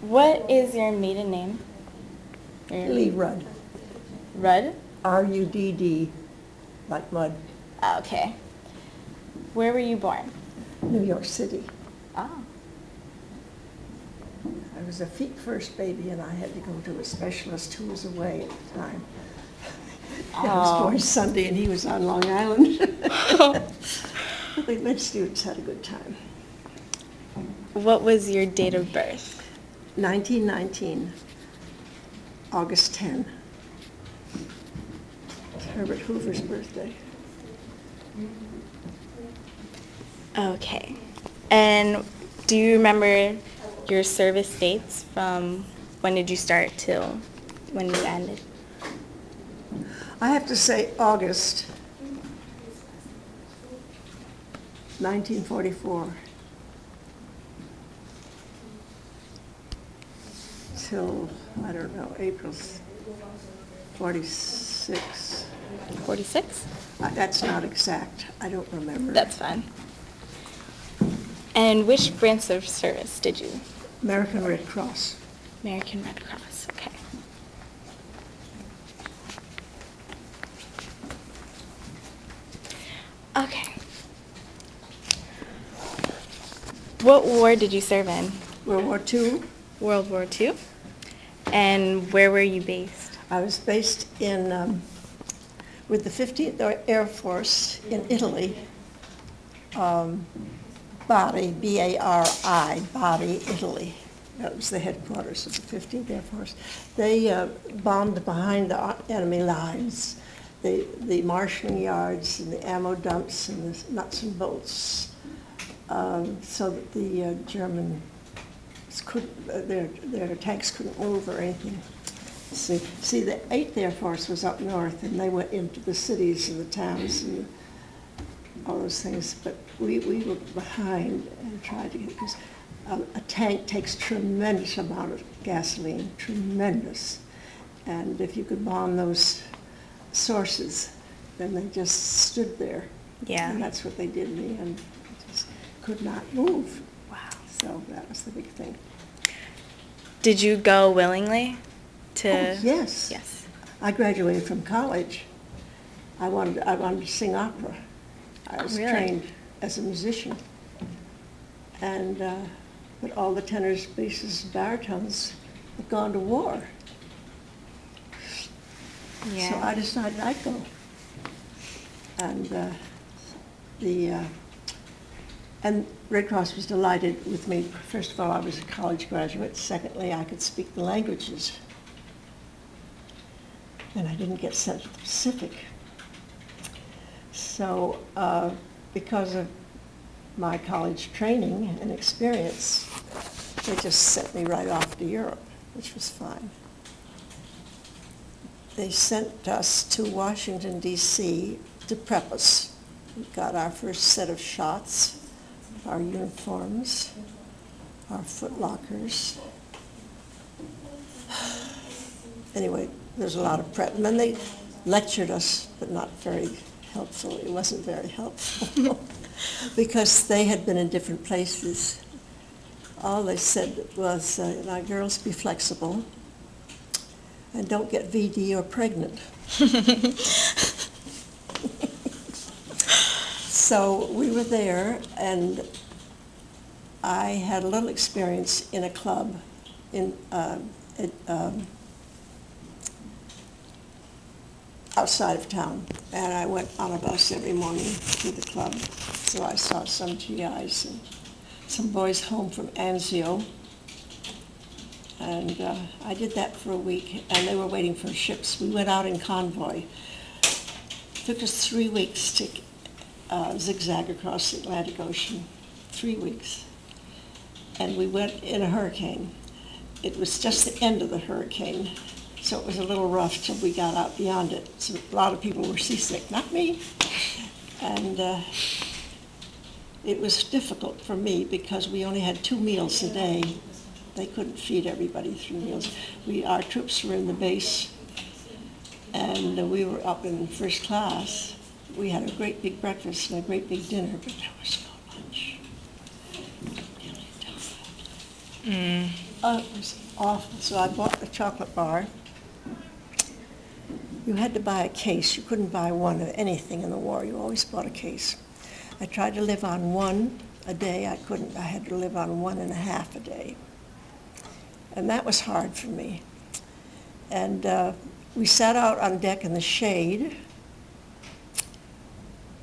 What is your maiden name? Lee Rudd. Rudd? R-U-D-D, like mud. Okay. Where were you born? New York City. Oh. I was a feet first baby, and I had to go to a specialist who was away at the time. I was born Sunday, and he was on Long Island. But the med students had a good time. What was your date of birth? 1919, August 10. It's Herbert Hoover's birthday. Okay. And do you remember your service dates from when did you start till when you ended? I have to say August 1944 till, I don't know, April 46. 46? That's not exact. I don't remember. That's fine. And which branch of service did you? American Red Cross. American Red Cross, okay. Okay. What war did you serve in? World War II. World War II? And where were you based? I was based in, with the 15th Air Force in Italy. Bari, B-A-R-I, Bari, Italy. That was the headquarters of the 15th Air Force. They bombed behind the enemy lines, the marshalling yards and the ammo dumps and the nuts and bolts, so that the Germans their tanks couldn't move or anything. See, the 8th Air Force was up north, and they went into the cities and the towns and all those things, but we were behind and tried to get, because a tank takes tremendous amount of gasoline, tremendous. And if you could bomb those sources, then they just stood there. Yeah. And that's what they did in the end. They just could not move. Wow. So that was the big thing. Did you go willingly to? Oh, yes. Yes. I graduated from college. I wanted to sing opera. I was Really? trained as a musician. And but all the tenors, basses, baritones had gone to war. Yeah. So I decided I'd go. And and Red Cross was delighted with me. First of all, I was a college graduate. Secondly, I could speak the languages. And I didn't get sent to the Pacific. So because of my college training and experience, they just sent me right off to Europe, which was fine. They sent us to Washington, D.C. to prep us. We got our first set of shots, our uniforms, our footlockers. Anyway, there's a lot of prep. And then they lectured us, but not very helpful. It wasn't very helpful because they had been in different places. All they said was, now girls, be flexible and don't get VD or pregnant. So we were there, and I had a little experience in a club in outside of town, and I went on a bus every morning to the club. So I saw some GIs and some boys home from Anzio, and I did that for a week, and they were waiting for ships. We went out in convoy. It took us 3 weeks to zigzag across the Atlantic Ocean, 3 weeks. And we went in a hurricane. It was just the end of the hurricane, so it was a little rough till we got out beyond it. So a lot of people were seasick, not me. And it was difficult for me because we only had 2 meals a day. They couldn't feed everybody 3 meals. Our troops were in the base, and we were up in first class. We had a great big breakfast and a great big dinner, but there was no lunch. It was awful. So I bought a chocolate bar. You had to buy a case. You couldn't buy one of anything in the war. You always bought a case. I tried to live on one a day. I couldn't. I had to live on 1.5 a day. And that was hard for me. And we sat out on deck in the shade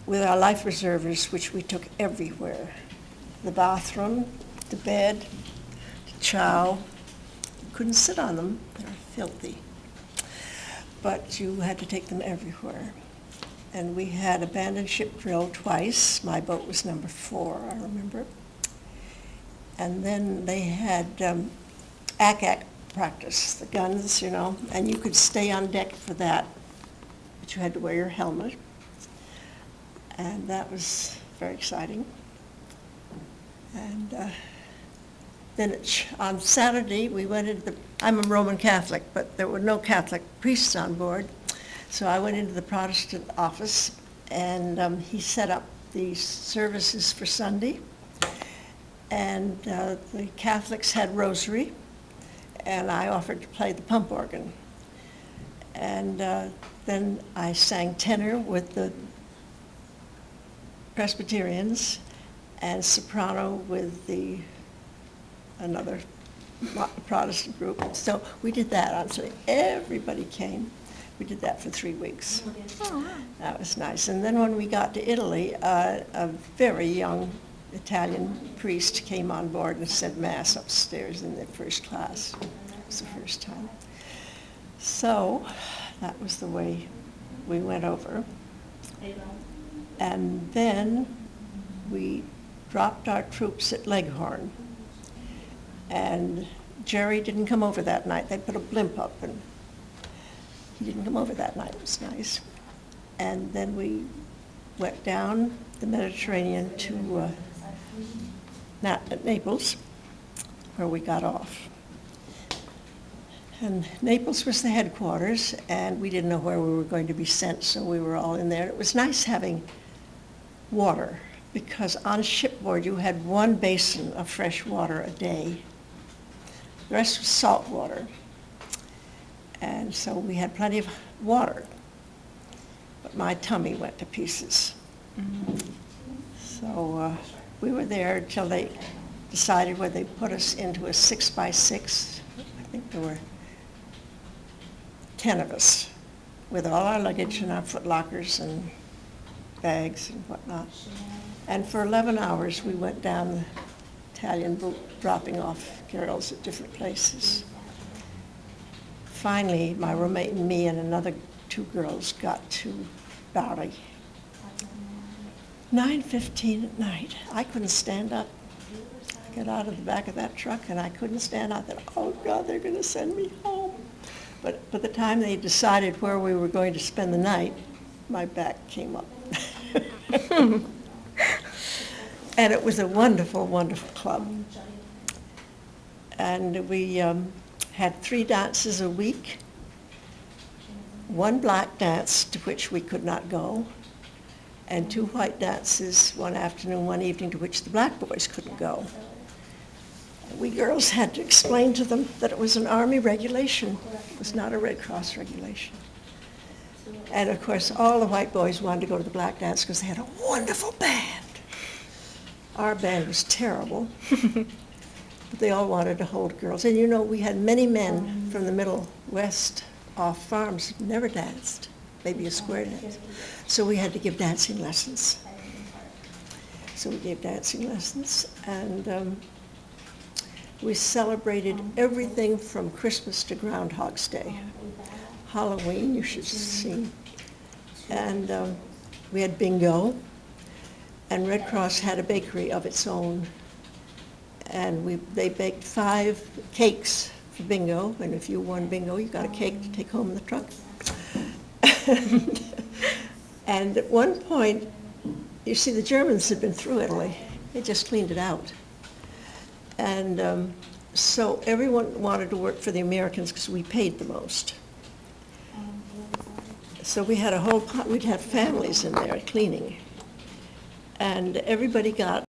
with our life preservers, which we took everywhere. The bathroom, the bed, the chow. You couldn't sit on them. They were filthy. But you had to take them everywhere. And we had abandoned ship drill twice. My boat was number 4, I remember. And then they had ACAC practice, the guns, you know, and you could stay on deck for that, but you had to wear your helmet. And that was very exciting. And then on Saturday, we went into I'm a Roman Catholic, but there were no Catholic priests on board. So I went into the Protestant office, and he set up the services for Sunday. And the Catholics had rosary, and I offered to play the pump organ. And then I sang tenor with the Presbyterians and soprano with another Protestant group. So we did that on Sunday. Everybody came. We did that for 3 weeks. Oh, wow. That was nice. And then when we got to Italy, a very young Italian priest came on board and said Mass upstairs in the first class. It was the first time. So that was the way we went over. And then we dropped our troops at Leghorn. And Jerry didn't come over that night. They put a blimp up, and he didn't come over that night. It was nice. And then we went down the Mediterranean to Naples, where we got off. And Naples was the headquarters, and we didn't know where we were going to be sent, so we were all in there. It was nice having water, because on shipboard you had 1 basin of fresh water a day. The rest was salt water. And so we had plenty of water. But my tummy went to pieces. Mm-hmm. So we were there until they decided where they put us into a 6x6. I think there were 10 of us, with all our luggage and our footlockers and bags and whatnot. And for 11 hours we went down the Italian boat, dropping off girls at different places. Finally, my roommate and me and another 2 girls got to Bari. 9:15 at night. I couldn't stand up. I got out of the back of that truck and I couldn't stand up. I thought, oh God, they're going to send me home. But by the time they decided where we were going to spend the night, my back came up. And it was a wonderful, wonderful club. And we had 3 dances a week, 1 black dance to which we could not go, and 2 white dances, one afternoon, one evening, to which the black boys couldn't go. We girls had to explain to them that it was an Army regulation. It was not a Red Cross regulation. And of course, all the white boys wanted to go to the black dance because they had a wonderful band. Our band was terrible, but they all wanted to hold girls. And you know, we had many men from the Middle West off farms who never danced, maybe a square dance. So we had to give dancing lessons. So we gave dancing lessons, and we celebrated everything from Christmas to Groundhog's Day. Halloween, you should see. And we had bingo, and Red Cross had a bakery of its own. And they baked 5 cakes for bingo, and if you won bingo, you got a cake to take home in the truck. And at one point, you see, the Germans had been through Italy. They just cleaned it out. And so everyone wanted to work for the Americans because we paid the most. So we had we'd have families in there cleaning. And everybody got